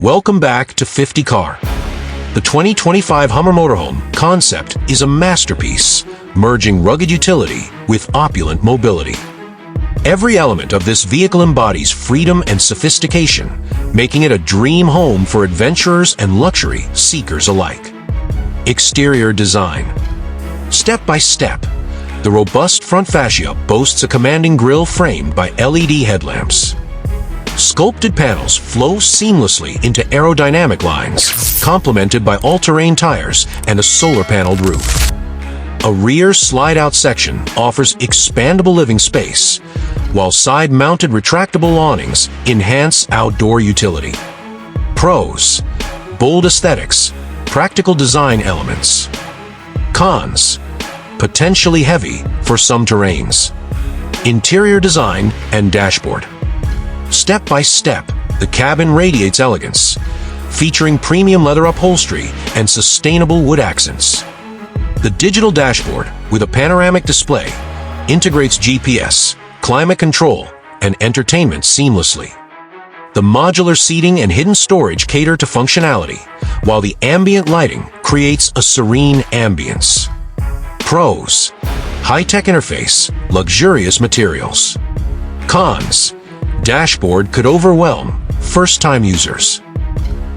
Welcome back to 50 Car. The 2025 Hummer Motorhome Concept is a masterpiece, merging rugged utility with opulent mobility. Every element of this vehicle embodies freedom and sophistication, making it a dream home for adventurers and luxury seekers alike. Exterior design. Step by step, the robust front fascia boasts a commanding grille framed by LED headlamps. Sculpted panels flow seamlessly into aerodynamic lines, complemented by all-terrain tires and a solar-paneled roof. A rear slide-out section offers expandable living space, while side-mounted retractable awnings enhance outdoor utility. Pros: bold aesthetics, practical design elements. Cons: potentially heavy for some terrains. Interior design and dashboard. Step by step, the cabin radiates elegance, featuring premium leather upholstery and sustainable wood accents. The digital dashboard, with a panoramic display, integrates GPS, climate control, and entertainment seamlessly. The modular seating and hidden storage cater to functionality, while the ambient lighting creates a serene ambience. Pros: high-tech interface, luxurious materials. Cons: dashboard could overwhelm first-time users.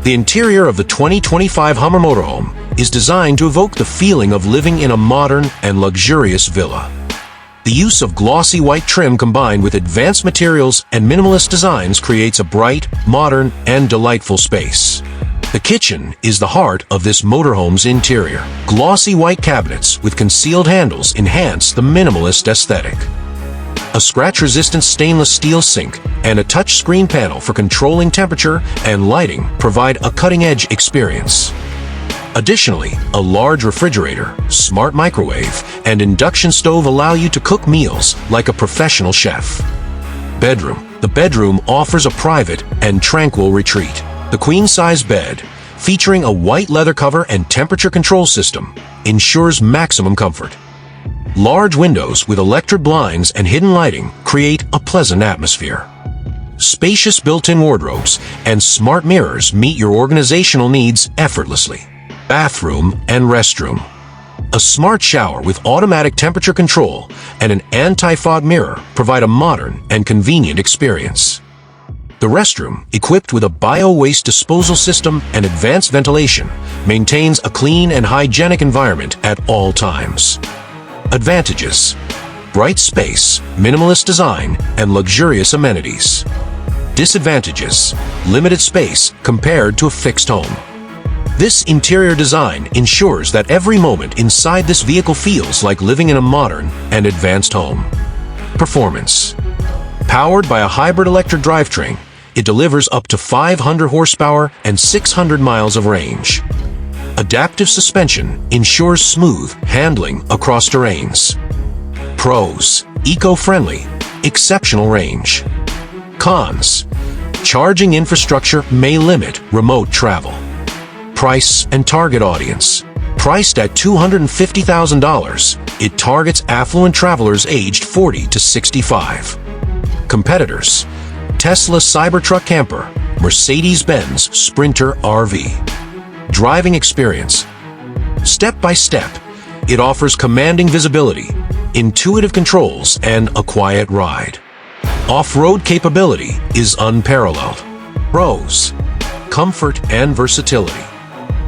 The interior of the 2025 Hummer Motorhome is designed to evoke the feeling of living in a modern and luxurious villa. The use of glossy white trim combined with advanced materials and minimalist designs creates a bright, modern, and delightful space. The kitchen is the heart of this motorhome's interior. Glossy white cabinets with concealed handles enhance the minimalist aesthetic. A scratch-resistant stainless steel sink and a touch-screen panel for controlling temperature and lighting provide a cutting-edge experience. Additionally, a large refrigerator, smart microwave, and induction stove allow you to cook meals like a professional chef. Bedroom. The bedroom offers a private and tranquil retreat. The queen-size bed, featuring a white leather cover and temperature control system, ensures maximum comfort. Large windows with electric blinds and hidden lighting create a pleasant atmosphere. Spacious built-in wardrobes and smart mirrors meet your organizational needs effortlessly. Bathroom and restroom. A smart shower with automatic temperature control and an anti-fog mirror provide a modern and convenient experience. The restroom, equipped with a bio-waste disposal system and advanced ventilation, maintains a clean and hygienic environment at all times. Advantages: bright space, minimalist design, and luxurious amenities. Disadvantages: limited space compared to a fixed home. This interior design ensures that every moment inside this vehicle feels like living in a modern and advanced home. Performance: powered by a hybrid electric drivetrain, it delivers up to 500 horsepower and 600 miles of range. Adaptive suspension ensures smooth handling across terrains. Pros: eco-friendly, exceptional range. Cons: charging infrastructure may limit remote travel. Price and target audience. Priced at $250,000, it targets affluent travelers aged 40 to 65. Competitors: Tesla Cybertruck Camper, Mercedes-Benz Sprinter RV. Driving experience. Step by step, it offers commanding visibility, intuitive controls, and a quiet ride. Off-road capability is unparalleled. Pros: comfort and versatility.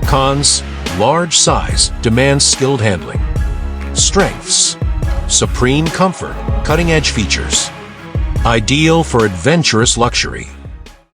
Cons: large size demands skilled handling. Strengths: supreme comfort, cutting-edge features. Ideal for adventurous luxury.